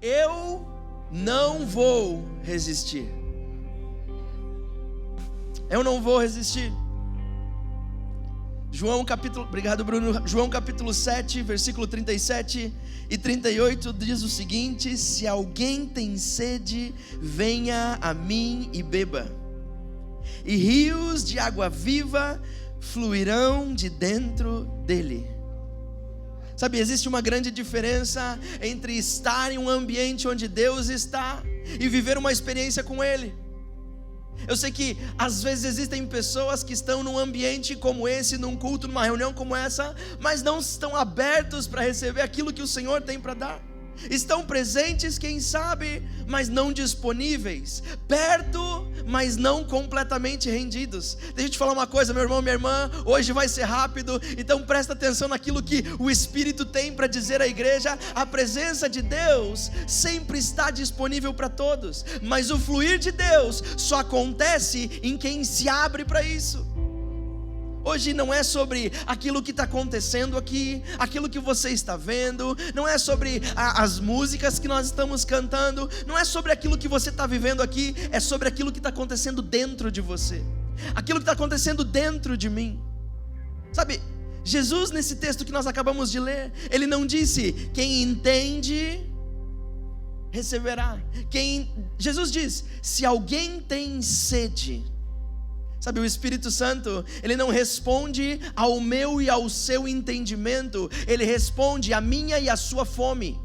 eu não vou resistir. Eu não vou resistir. Obrigado, Bruno. João capítulo 7, versículo 37 e 38 diz o seguinte: se alguém tem sede, venha a mim e beba, e rios de água viva fluirão de dentro dele. Sabe, existe uma grande diferença entre estar em um ambiente onde Deus está e viver uma experiência com Ele. Eu sei que às vezes existem pessoas que estão num ambiente como esse, num culto, numa reunião como essa, mas não estão abertos para receber aquilo que o Senhor tem para dar. Estão presentes, quem sabe, mas não disponíveis, perto, mas não completamente rendidos. Deixa eu te falar uma coisa, meu irmão, minha irmã, hoje vai ser rápido, então presta atenção naquilo que o Espírito tem para dizer à igreja. A presença de Deus sempre está disponível para todos, mas o fluir de Deus só acontece em quem se abre para isso. Hoje não é sobre aquilo que está acontecendo aqui, aquilo que você está vendo, não é sobre as músicas que nós estamos cantando, não é sobre aquilo que você está vivendo aqui, é sobre aquilo que está acontecendo dentro de você, aquilo que está acontecendo dentro de mim. Sabe, Jesus, nesse texto que nós acabamos de ler, Ele não disse: quem entende receberá. Jesus diz: se alguém tem sede. Sabe, o Espírito Santo, Ele não responde ao meu e ao seu entendimento, Ele responde à minha e à sua fome.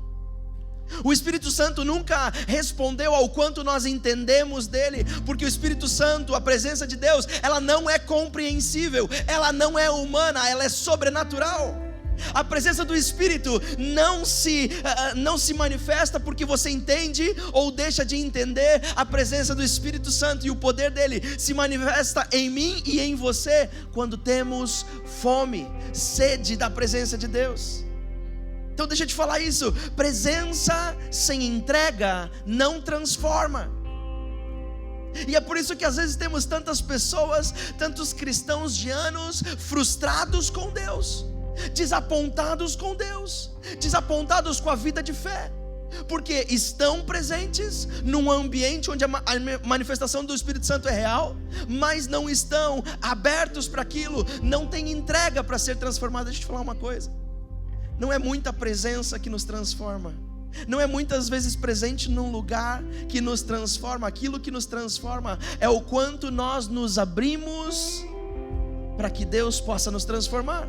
O Espírito Santo nunca respondeu ao quanto nós entendemos dele, porque o Espírito Santo, a presença de Deus, ela não é compreensível, ela não é humana, ela é sobrenatural. A presença do Espírito não se manifesta porque você entende ou deixa de entender. A presença do Espírito Santo e o poder dele se manifesta em mim e em você quando temos fome, sede da presença de Deus. Então deixa eu te falar isso: presença sem entrega não transforma. E é por isso que às vezes temos tantas pessoas, tantos cristãos de anos frustrados com Deus, desapontados com Deus, desapontados com a vida de fé, porque estão presentes num ambiente onde a manifestação do Espírito Santo é real, mas não estão abertos para aquilo, não tem entrega para ser transformado. Deixa eu te falar uma coisa: não é muita presença que nos transforma, não é muitas vezes presente num lugar que nos transforma. Aquilo que nos transforma é o quanto nós nos abrimos para que Deus possa nos transformar.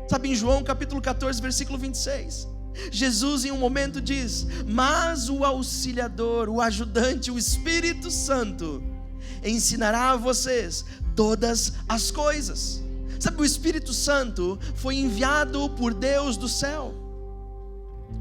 Sabe, em João capítulo 14, versículo 26, Jesus em um momento diz: mas o auxiliador, o ajudante, o Espírito Santo ensinará a vocês todas as coisas. Sabe, o Espírito Santo foi enviado por Deus do céu,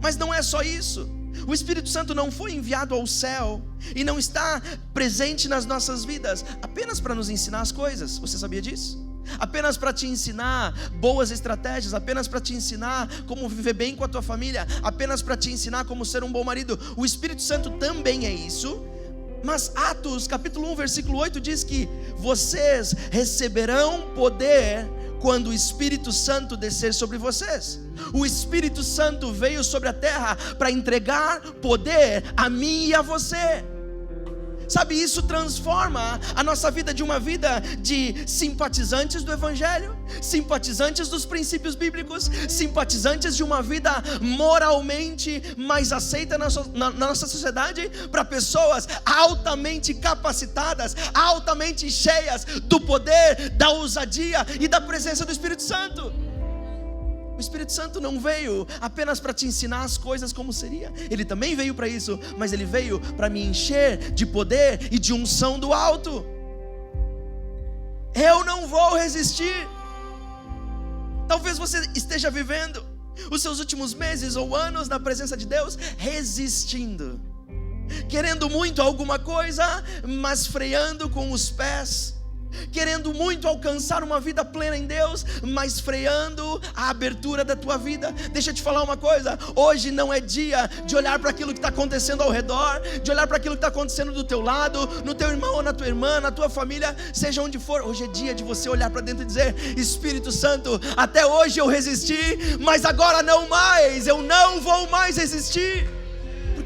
mas não é só isso. O Espírito Santo não foi enviado ao céu e não está presente nas nossas vidas apenas para nos ensinar as coisas. Você sabia disso? Apenas para te ensinar boas estratégias, apenas para te ensinar como viver bem com a tua família, apenas para te ensinar como ser um bom marido. O Espírito Santo também é isso, mas Atos capítulo 1 versículo 8 diz que vocês receberão poder quando o Espírito Santo descer sobre vocês. O Espírito Santo veio sobre a terra para entregar poder a mim e a você. Sabe, isso transforma a nossa vida de uma vida de simpatizantes do Evangelho, simpatizantes dos princípios bíblicos, simpatizantes de uma vida moralmente mais aceita na nossa sociedade, para pessoas altamente capacitadas, altamente cheias do poder, da ousadia e da presença do Espírito Santo. O Espírito Santo não veio apenas para te ensinar as coisas como seria. Ele também veio para isso, mas ele veio para me encher de poder e de unção do alto. Eu não vou resistir. Talvez você esteja vivendo os seus últimos meses ou anos na presença de Deus resistindo, querendo muito alguma coisa, mas freando com os pés, querendo muito alcançar uma vida plena em Deus, mas freando a abertura da tua vida. Deixa eu te falar uma coisa: hoje não é dia de olhar para aquilo que está acontecendo ao redor, de olhar para aquilo que está acontecendo do teu lado, no teu irmão ou na tua irmã, na tua família, seja onde for. Hoje é dia de você olhar para dentro e dizer: Espírito Santo, até hoje eu resisti, mas agora não mais, eu não vou mais resistir,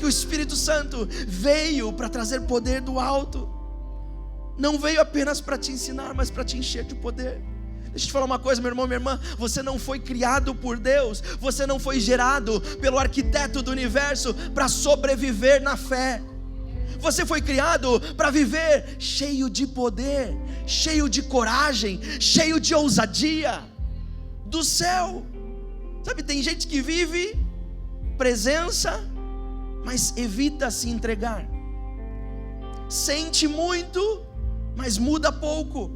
Porque o Espírito Santo veio para trazer poder do alto. Não veio apenas para te ensinar, mas para te encher de poder. Deixa eu te falar uma coisa, meu irmão, minha irmã. Você não foi criado por Deus. Você não foi gerado pelo arquiteto do universo para sobreviver na fé. Você foi criado para viver cheio de poder, cheio de coragem, cheio de ousadia do céu. Sabe, tem gente que vive presença, mas evita se entregar. Sente muito, mas muda pouco.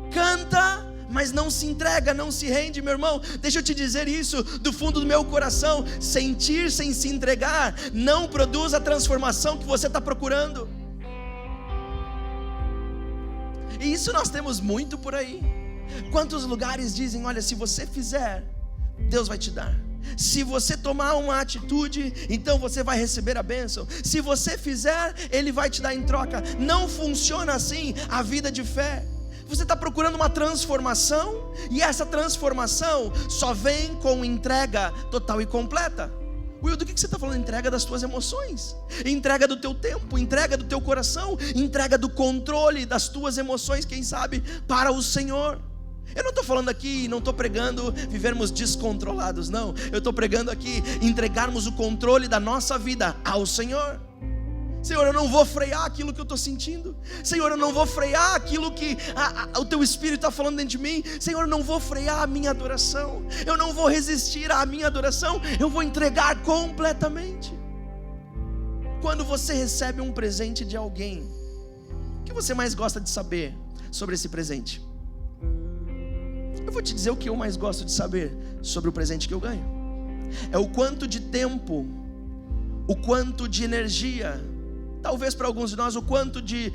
Canta, mas não se entrega, não se rende, meu irmão. Deixa eu te dizer isso do fundo do meu coração: sentir sem se entregar não produz a transformação que você está procurando. E isso nós temos muito por aí. Quantos lugares dizem: olha, se você fizer, Deus vai te dar. Se você tomar uma atitude, então você vai receber a bênção. Se você fizer, Ele vai te dar em troca. Não funciona assim a vida de fé. Você está procurando uma transformação, e essa transformação só vem com entrega total e completa. Will, do que você está falando? Entrega das tuas emoções, entrega do teu tempo, entrega do teu coração, entrega do controle das tuas emoções, quem sabe, para o Senhor. Eu não estou falando aqui, não estou pregando vivermos descontrolados, não. Eu estou pregando aqui entregarmos o controle da nossa vida ao Senhor. Senhor, eu não vou frear aquilo que eu estou sentindo. Senhor, eu não vou frear aquilo que o Teu Espírito está falando dentro de mim. Senhor, eu não vou frear a minha adoração. Eu não vou resistir à minha adoração. Eu vou entregar completamente. Quando você recebe um presente de alguém, o que você mais gosta de saber sobre esse presente? Eu vou te dizer o que eu mais gosto de saber sobre o presente que eu ganho. É o quanto de tempo, o quanto de energia, talvez para alguns de nós, o quanto de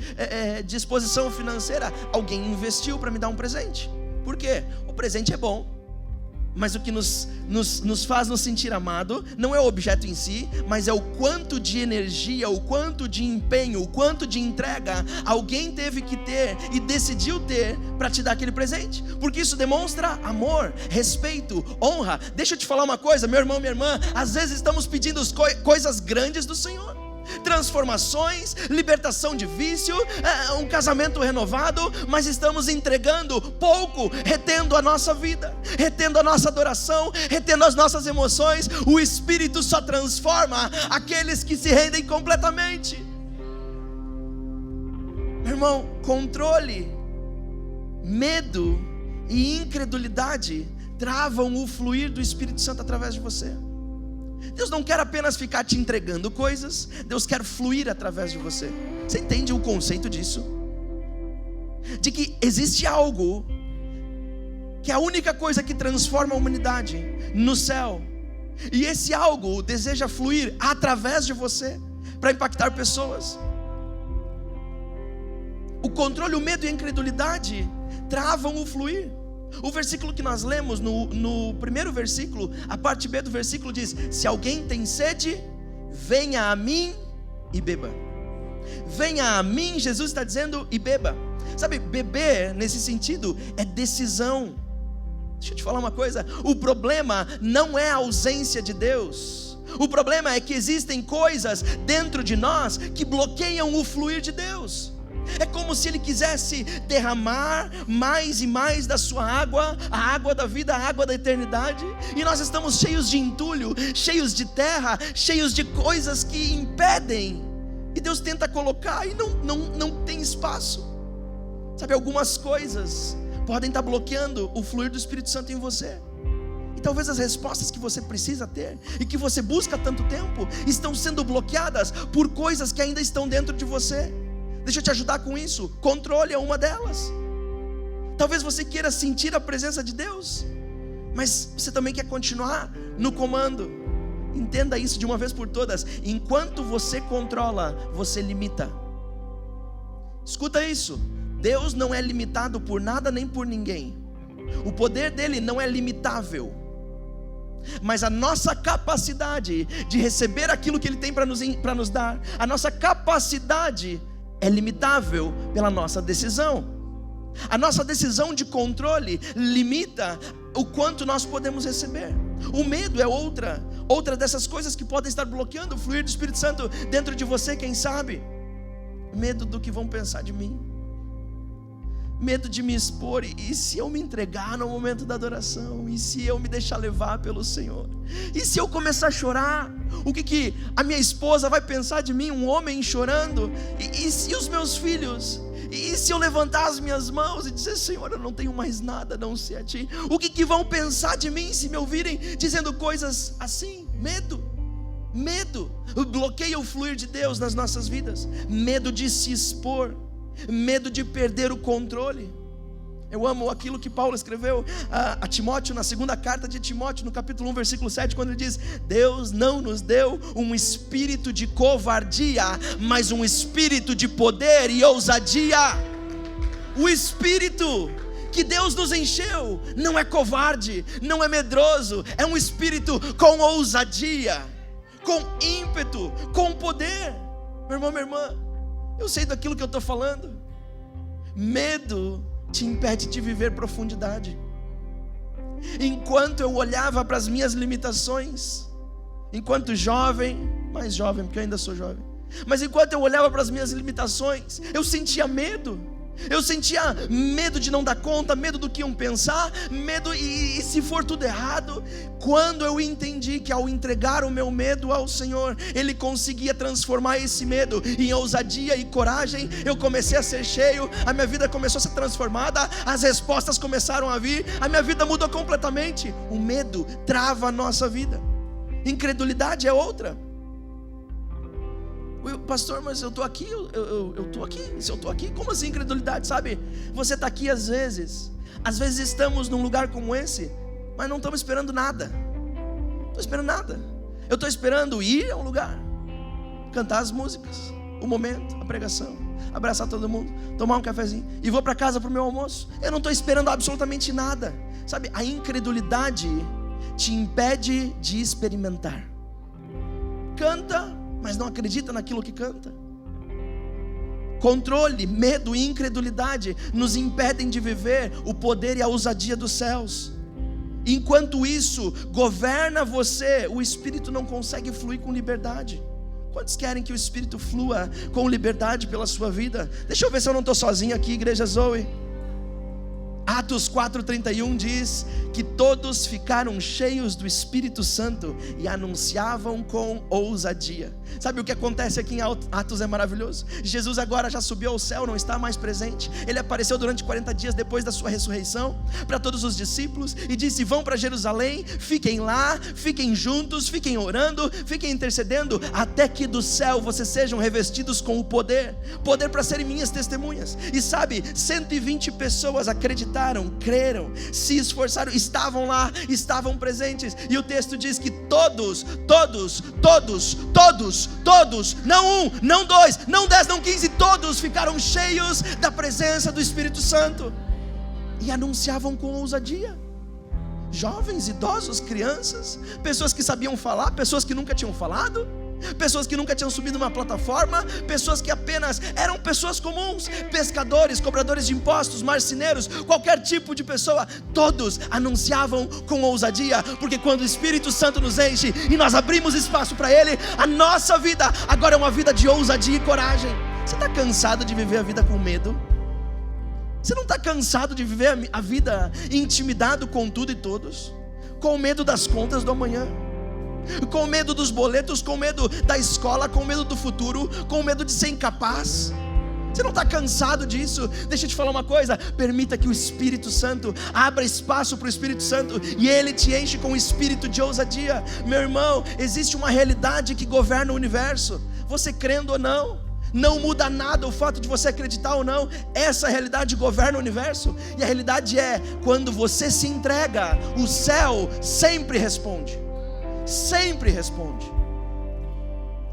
disposição financeira alguém investiu para me dar um presente. Por quê? O presente é bom, mas o que nos faz nos sentir amado não é o objeto em si, mas é o quanto de energia, o quanto de empenho, o quanto de entrega alguém teve que ter e decidiu ter para te dar aquele presente. Porque isso demonstra amor, respeito, honra. Deixa eu te falar uma coisa, meu irmão, minha irmã, às vezes estamos pedindo coisas grandes do Senhor, transformações, libertação de vício, um casamento renovado, mas estamos entregando pouco, retendo a nossa vida, retendo a nossa adoração, retendo as nossas emoções. O Espírito só transforma aqueles que se rendem completamente. Meu irmão, controle, medo e incredulidade travam o fluir do Espírito Santo através de você. Deus não quer apenas ficar te entregando coisas, Deus quer fluir através de você. Você entende o conceito disso? De que existe algo que é a única coisa que transforma a humanidade no céu, e esse algo deseja fluir através de você para impactar pessoas. O controle, o medo e a incredulidade travam o fluir. O versículo que nós lemos, no primeiro versículo, a parte B do versículo diz: se alguém tem sede, venha a mim e beba. Venha a mim, Jesus está dizendo, e beba. Sabe, beber nesse sentido é decisão. Deixa eu te falar uma coisa: o problema não é a ausência de Deus. O problema é que existem coisas dentro de nós que bloqueiam o fluir de Deus. É como se Ele quisesse derramar mais e mais da sua água, a água da vida, a água da eternidade, e nós estamos cheios de entulho, cheios de terra, cheios de coisas que impedem, e Deus tenta colocar e não tem espaço. Sabe, algumas coisas podem estar bloqueando o fluir do Espírito Santo em você, e talvez as respostas que você precisa ter e que você busca há tanto tempo estão sendo bloqueadas por coisas que ainda estão dentro de você. Deixa eu te ajudar com isso. Controle é uma delas. Talvez você queira sentir a presença de Deus, mas você também quer continuar no comando. Entenda isso de uma vez por todas: enquanto você controla, você limita. Escuta isso: Deus não é limitado por nada nem por ninguém. O poder dele não é limitável, mas a nossa capacidade de receber aquilo que ele tem para nos dar, a nossa capacidade é limitável pela nossa decisão. A nossa decisão de controle limita o quanto nós podemos receber. O medo é outra dessas coisas que podem estar bloqueando o fluir do Espírito Santo dentro de você, quem sabe? Medo do que vão pensar de mim, medo de me expor, e se eu me entregar no momento da adoração, e se eu me deixar levar pelo Senhor, e se eu começar a chorar, o que a minha esposa vai pensar de mim, um homem chorando, e se os meus filhos, e se eu levantar as minhas mãos e dizer: Senhor, eu não tenho mais nada a não ser a Ti, o que vão pensar de mim se me ouvirem dizendo coisas assim? Medo bloqueia o fluir de Deus nas nossas vidas, medo de se expor, medo de perder o controle. Eu amo aquilo que Paulo escreveu a Timóteo, na segunda carta de Timóteo, no capítulo 1, versículo 7, quando ele diz: Deus não nos deu um espírito de covardia, mas um espírito de poder e ousadia. O espírito que Deus nos encheu não é covarde, não é medroso, é um espírito com ousadia, com ímpeto, com poder. Meu irmão, minha irmã, eu sei daquilo que eu estou falando. Medo te impede de viver profundidade. Enquanto eu olhava para as minhas limitações, enquanto jovem, mais jovem, porque eu ainda sou jovem, mas enquanto eu olhava para as minhas limitações, eu sentia medo. Eu sentia medo de não dar conta, medo do que iam pensar, medo e se for tudo errado. Quando eu entendi que ao entregar o meu medo ao Senhor, Ele conseguia transformar esse medo em ousadia e coragem, eu comecei a ser cheio, a minha vida começou a ser transformada, as respostas começaram a vir, a minha vida mudou completamente. O medo trava a nossa vida, incredulidade é outra. Pastor, mas eu estou aqui, eu estou aqui, se eu estou aqui, como assim incredulidade? Sabe, você está aqui às vezes estamos num lugar como esse, mas não estamos esperando nada. Estou esperando nada. Eu estou esperando ir a um lugar, cantar as músicas, o momento, a pregação, abraçar todo mundo, tomar um cafezinho e vou para casa para o meu almoço. Eu não estou esperando absolutamente nada. Sabe, a incredulidade te impede de experimentar. Canta, mas não acredita naquilo que canta. Controle, medo e incredulidade nos impedem de viver o poder e a ousadia dos céus. Enquanto isso governa você, o Espírito não consegue fluir com liberdade. Quantos querem que o Espírito flua com liberdade pela sua vida? Deixa eu ver se eu não estou sozinho aqui, Igreja Zoe. Atos 4:31 diz que todos ficaram cheios do Espírito Santo e anunciavam com ousadia. Sabe o que acontece aqui em Atos é maravilhoso? Jesus agora já subiu ao céu, não está mais presente. Ele apareceu durante 40 dias depois da sua ressurreição para todos os discípulos e disse: vão para Jerusalém, fiquem lá, fiquem juntos, fiquem orando, fiquem intercedendo, até que do céu vocês sejam revestidos com o poder para serem minhas testemunhas. E sabe, 120 pessoas acreditaram, creram, se esforçaram, estavam lá, estavam presentes. E o texto diz que todos, não um, não dois, não 10, não 15, todos ficaram cheios da presença do Espírito Santo e anunciavam com ousadia. Jovens, idosos, crianças, pessoas que sabiam falar, pessoas que nunca tinham falado, pessoas que nunca tinham subido uma plataforma, pessoas que apenas eram pessoas comuns, pescadores, cobradores de impostos, marceneiros, qualquer tipo de pessoa, todos anunciavam com ousadia, porque quando o Espírito Santo nos enche e nós abrimos espaço para Ele, a nossa vida agora é uma vida de ousadia e coragem. Você está cansado de viver a vida com medo? Você não está cansado de viver a vida intimidado com tudo e todos? Com medo das contas do amanhã, com medo dos boletos, com medo da escola, com medo do futuro, com medo de ser incapaz? Você não está cansado disso? Deixa eu te falar uma coisa: permita que o Espírito Santo abra espaço para o Espírito Santo e Ele te enche com o espírito de ousadia. Meu irmão, existe uma realidade que governa o universo, você crendo ou não, não muda nada o fato de você acreditar ou não. Essa realidade governa o universo. E a realidade é, quando você se entrega, o céu sempre responde. Sempre responde.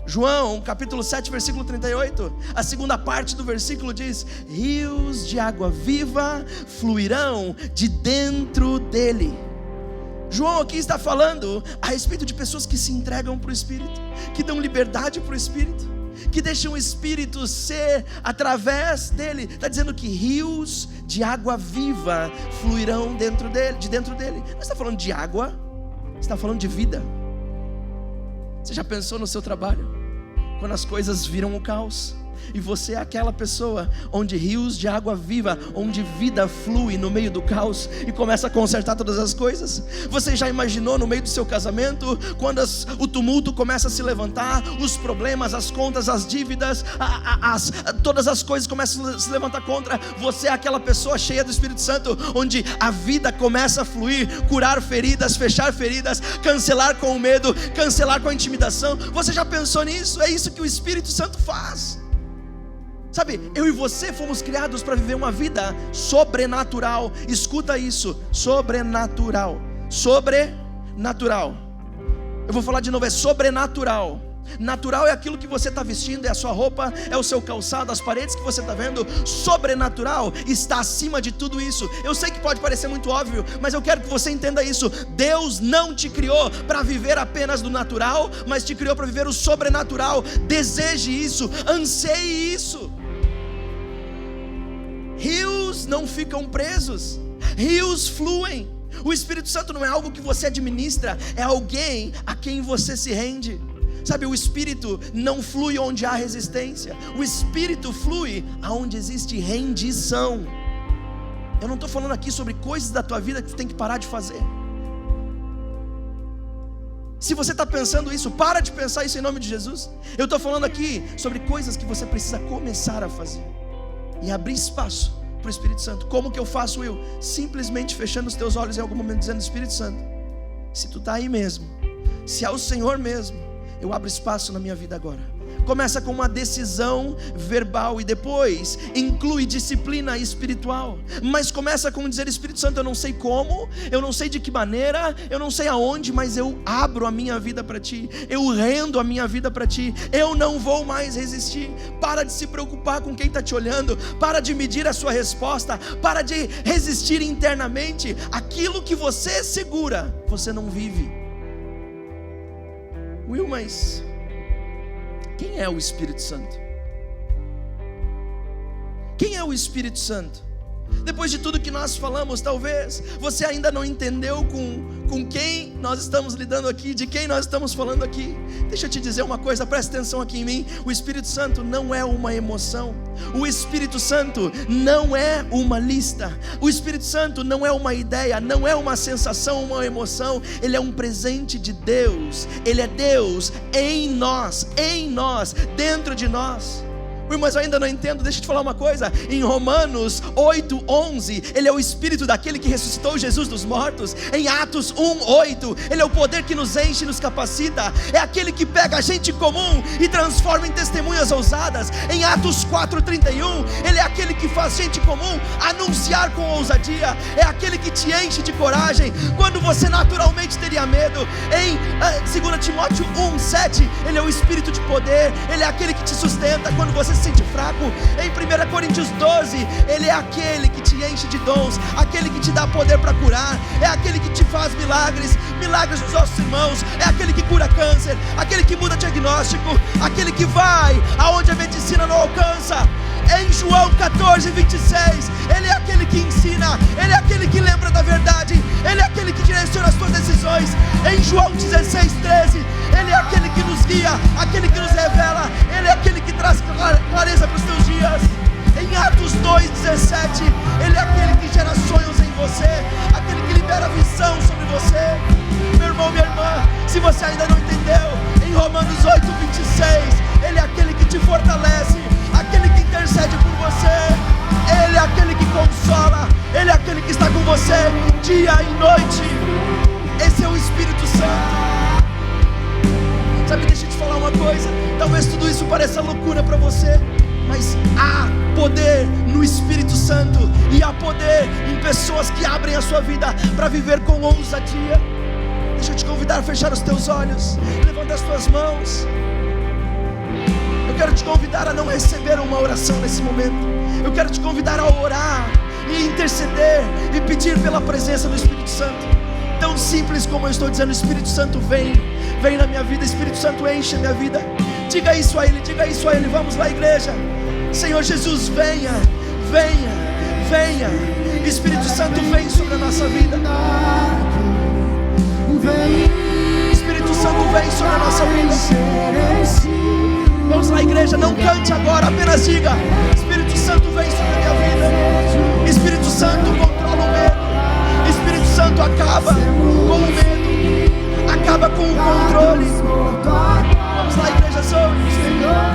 João capítulo 7 versículo 38, a segunda parte do versículo diz: rios de água viva fluirão de dentro dele. João aqui está falando a respeito de pessoas que se entregam para o Espírito, que dão liberdade para o Espírito, que deixam o Espírito ser através dele. Está dizendo que rios de água viva fluirão de dentro dele. Não está falando de água, está falando de vida. Você já pensou no seu trabalho? Quando as coisas viram o caos, e você é aquela pessoa onde rios de água viva, onde vida flui no meio do caos e começa a consertar todas as coisas. Você já imaginou no meio do seu casamento, quando o tumulto começa a se levantar, os problemas, as contas, as dívidas, todas as coisas começam a se levantar contra você? É aquela pessoa cheia do Espírito Santo, onde a vida começa a fluir, curar feridas, fechar feridas, cancelar com o medo, cancelar com a intimidação. Você já pensou nisso? É isso que o Espírito Santo faz. Sabe, eu e você fomos criados para viver uma vida sobrenatural. Escuta isso, sobrenatural. Sobrenatural. Eu vou falar de novo, é sobrenatural. Natural é aquilo que você está vestindo, é a sua roupa, é o seu calçado, as paredes que você está vendo. Sobrenatural está acima de tudo isso. Eu sei que pode parecer muito óbvio, mas eu quero que você entenda isso. Deus não te criou para viver apenas do natural, mas te criou para viver o sobrenatural. Deseje isso, anseie isso. Rios não ficam presos, rios fluem. O Espírito Santo não é algo que você administra, é alguém a quem você se rende. Sabe, o Espírito não flui onde há resistência, o Espírito flui aonde existe rendição. Eu não estou falando aqui sobre coisas da tua vida que tu tem que parar de fazer. Se você está pensando isso, para de pensar isso em nome de Jesus. Eu estou falando aqui sobre coisas que você precisa começar a fazer e abrir espaço para o Espírito Santo. Como que eu faço, Will? Simplesmente fechando os teus olhos em algum momento, dizendo: Espírito Santo, se tu está aí mesmo, se é o Senhor mesmo, eu abro espaço na minha vida agora. Começa com uma decisão verbal e depois inclui disciplina espiritual. Mas começa com dizer: Espírito Santo, eu não sei como, eu não sei de que maneira, eu não sei aonde, mas eu abro a minha vida para Ti, eu rendo a minha vida para Ti, eu não vou mais resistir. Para de se preocupar com quem está te olhando, para de medir a sua resposta, para de resistir internamente. Aquilo que você segura, você não vive. Will, mas quem é o Espírito Santo? Quem é o Espírito Santo? Depois de tudo que nós falamos, talvez você ainda não entendeu com quem nós estamos lidando aqui, de quem nós estamos falando aqui. Deixa eu te dizer uma coisa, presta atenção aqui em mim. O Espírito Santo não é uma emoção. O Espírito Santo não é uma lista. O Espírito Santo não é uma ideia, não é uma sensação, uma emoção. Ele é um presente de Deus. Ele é Deus em nós, dentro de nós. Mas eu ainda não entendo, deixa eu te falar uma coisa. Em Romanos 8:11, Ele é o Espírito daquele que ressuscitou Jesus dos mortos. Em Atos 1:8, Ele é o poder que nos enche e nos capacita. É aquele que pega a gente comum e transforma em testemunhas ousadas. Em Atos 4:31, Ele é aquele que faz gente comum anunciar com ousadia. É aquele que te enche de coragem quando você naturalmente teria medo. Em 2 Timóteo 1:7, Ele é o Espírito de poder. Ele é aquele que te sustenta quando você se sente fraco. Em 1 Coríntios 12, Ele é aquele que te enche de dons, aquele que te dá poder para curar, é aquele que te faz milagres dos nossos irmãos, é aquele que cura câncer, aquele que muda diagnóstico, aquele que vai aonde a medicina não alcança. Em João 14:26, Ele é aquele que ensina, Ele é aquele que lembra da verdade, Ele é aquele que direciona as tuas decisões. Em João 16:13, Ele é aquele que nos guia, aquele que nos revela, Ele é aquele que traz clareza para os teus dias. Em Atos 2:17, Ele é aquele que gera sonhos em você, aquele que libera visão sobre você. Meu irmão, minha irmã, se você ainda não entendeu, em Romanos 8:26, Ele é aquele que te fortalece, aquele que intercede por você. Ele é aquele que consola, Ele é aquele que está com você dia e noite. Esse é o Espírito Santo. Sabe, deixa eu te falar uma coisa. Talvez tudo isso pareça loucura para você, mas há poder no Espírito Santo, e há poder em pessoas que abrem a sua vida para viver com ousadia. Deixa eu te convidar a fechar os teus olhos, levanta as tuas mãos. Eu quero te convidar a não receber uma oração nesse momento. Eu quero te convidar a orar e interceder e pedir pela presença do Espírito Santo. Tão simples como eu estou dizendo: Espírito Santo, vem na minha vida. Espírito Santo, enche a minha vida. Diga isso a Ele, diga isso a Ele. Vamos lá, igreja. Senhor Jesus, venha. Espírito Santo, vem sobre a nossa vida. Espírito Santo, vem sobre a nossa vida. Vamos lá, igreja, não cante agora, apenas diga: Espírito Santo, vem sobre a minha vida. Espírito Santo, controla o medo. Espírito Santo, acaba com o medo, acaba com o controle. Vamos lá, igreja, sobre.